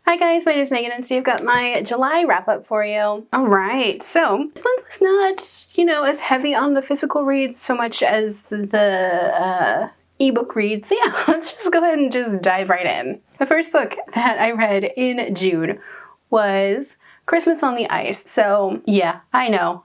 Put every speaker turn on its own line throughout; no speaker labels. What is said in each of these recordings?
Hi guys, my name is Megan and today I've got my July wrap up for you. Alright, so this month was not, as heavy on the physical reads so much as the ebook reads. So yeah, let's just go ahead and just dive right in. The first book that I read in June was Christmas on the Ice. So yeah, I know.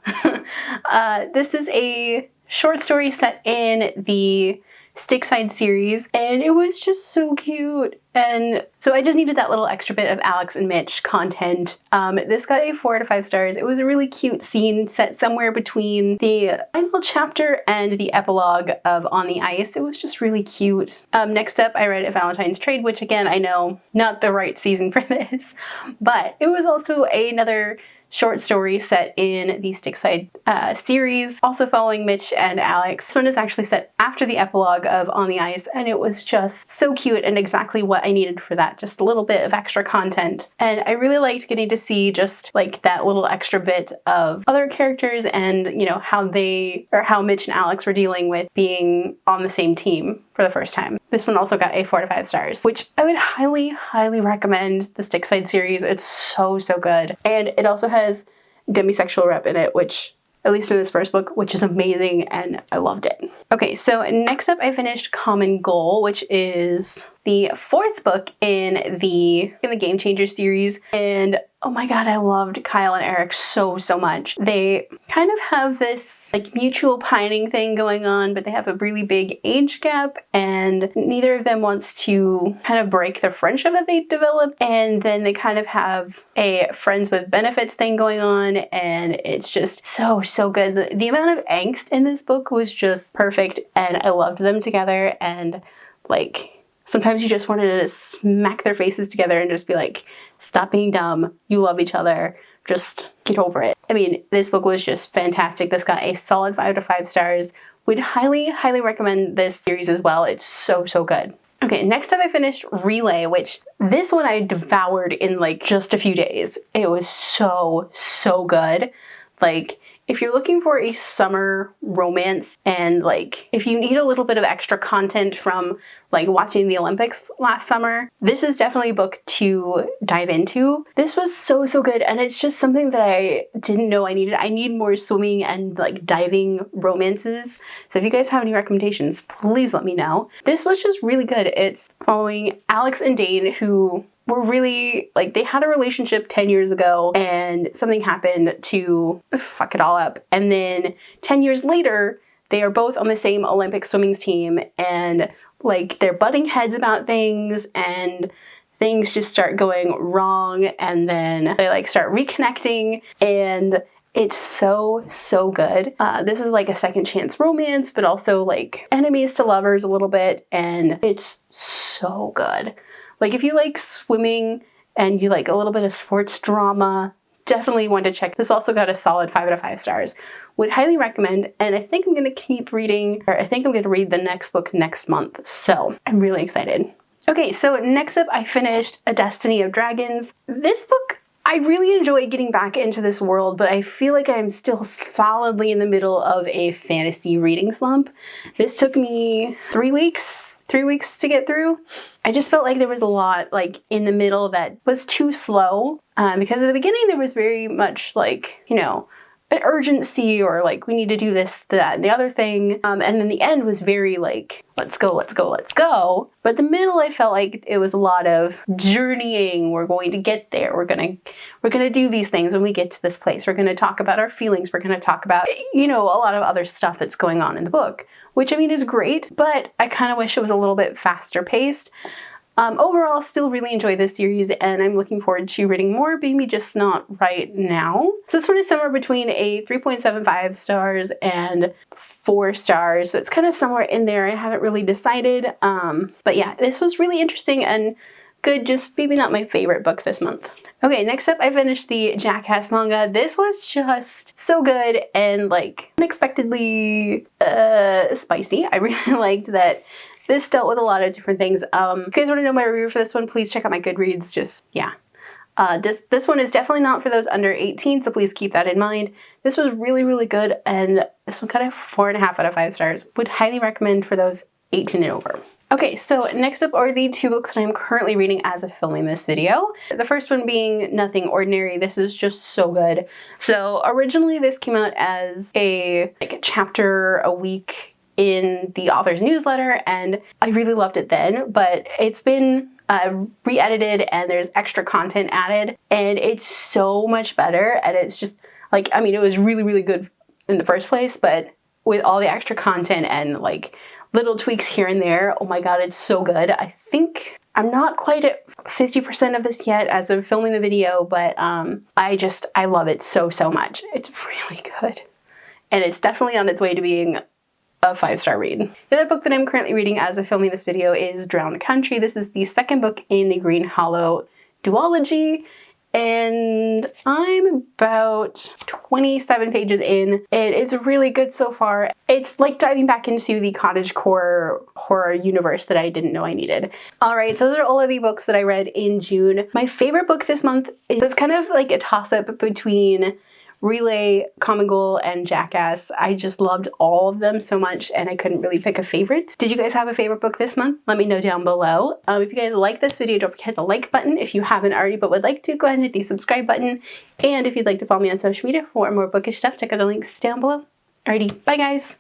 This is a short story set in the Stickside series and it was just so cute. And so I just needed that little extra bit of Alex and Mitch content. This got a 4 out of 5 stars. It was a really cute scene set somewhere between the final chapter and the epilogue of On the Ice. It was just really cute. Next up, I read A Valentine's Trade, which again, I know not the right season for this, but it was also another short story set in the Stickside series, also following Mitch and Alex. This one is actually set after the epilogue of On the Ice, and it was just so cute and exactly what I needed for that, just a little bit of extra content. And I really liked getting to see just like that little extra bit of other characters and, how Mitch and Alex were dealing with being on the same team for the first time. This one also got a 4 out of 5 stars, which I would highly, highly recommend the Stickside series. It's so, so good. And it also has demisexual rep in it, which, at least in this first book, which is amazing, and I loved it. Okay, so next up I finished Common Goal, which is the 4th book in the Game Changer series, and oh my god, I loved Kyle and Eric so, so much. They kind of have this like mutual pining thing going on, but they have a really big age gap, and neither of them wants to kind of break the friendship that they developed, and then they kind of have a friends with benefits thing going on, and it's just so, so good. The amount of angst in this book was just perfect, and I loved them together, and like, sometimes you just wanted to smack their faces together and just be like, stop being dumb. You love each other. Just get over it. I mean, this book was just fantastic. This got a solid 5 out of 5 stars. Would highly, highly recommend this series as well. It's so, so good. Okay, next up I finished Relay, which this one I devoured in like just a few days. It was so, so good. Like, if you're looking for a summer romance and like if you need a little bit of extra content from like watching the Olympics last summer, this is definitely a book to dive into. This was so, so good, and it's just something that I didn't know I needed. I need more swimming and like diving romances. So if you guys have any recommendations, please let me know. This was just really good. It's following Alex and Dane, who were really, like, they had a relationship 10 years ago and something happened to fuck it all up. And then 10 years later, they are both on the same Olympic swimming team, and like they're butting heads about things and things just start going wrong, and then they like start reconnecting, and it's so, so good. This is like a second chance romance, but also like enemies to lovers a little bit, and it's so good. Like, if you like swimming and you like a little bit of sports drama, definitely want to check. This also got a solid 5 out of 5 stars. Would highly recommend, and I think I'm going to keep reading, or I think I'm going to read the next book next month, so I'm really excited. Okay, so next up I finished A Destiny of Dragons. This book, I really enjoy getting back into this world, but I feel like I'm still solidly in the middle of a fantasy reading slump. This took me 3 weeks to get through. I just felt like there was a lot like in the middle that was too slow, because at the beginning there was very much like, an urgency, or like we need to do this, that, and the other thing. And then the end was very like, let's go, let's go, let's go. But the middle, I felt like it was a lot of journeying. We're going to get there. We're gonna do these things when we get to this place. We're gonna talk about our feelings. We're gonna talk about, a lot of other stuff that's going on in the book, which I mean is great, but I kind of wish it was a little bit faster paced. Overall, still really enjoy this series, and I'm looking forward to reading more, maybe just not right now. So this one is somewhere between a 3.75 stars and 4 stars, so it's kind of somewhere in there. I haven't really decided, but yeah, this was really interesting and good, just maybe not my favorite book this month. Okay, next up I finished the Jackass manga. This was just so good and like unexpectedly spicy. I really liked that this dealt with a lot of different things. If you guys want to know my review for this one, please check out my Goodreads. This one is definitely not for those under 18, so please keep that in mind. This was really, really good, and this one got a 4.5 out of 5 stars. Would highly recommend for those 18 and over. Okay, so next up are the two books that I'm currently reading as of filming this video. The first one being Nothing Ordinary. This is just so good. So originally this came out as a chapter a week in the author's newsletter, and I really loved it then, but it's been re-edited and there's extra content added, and it's so much better. And it's just like, I mean, it was really, really good in the first place, but with all the extra content and like little tweaks here and there, oh my god, it's so good. I think I'm not quite at 50% of this yet as of filming the video, but I love it so much. It's really good. And it's definitely on its way to being a 5-star read. The other book that I'm currently reading as of filming this video is Drowned Country. This is the second book in the Green Hollow duology, and I'm about 27 pages in. It's really good so far. It's like diving back into the cottagecore horror universe that I didn't know I needed. Alright, so those are all of the books that I read in June. My favorite book this month is kind of like a toss-up between Relay, Common Goal, and Jackass. I just loved all of them so much and I couldn't really pick a favorite. Did you guys have a favorite book this month? Let me know down below. If you guys like this video, don't forget to hit the like button if you haven't already but would like to. Go ahead and hit the subscribe button. And if you'd like to follow me on social media for more bookish stuff, check out the links down below. Alrighty, bye guys!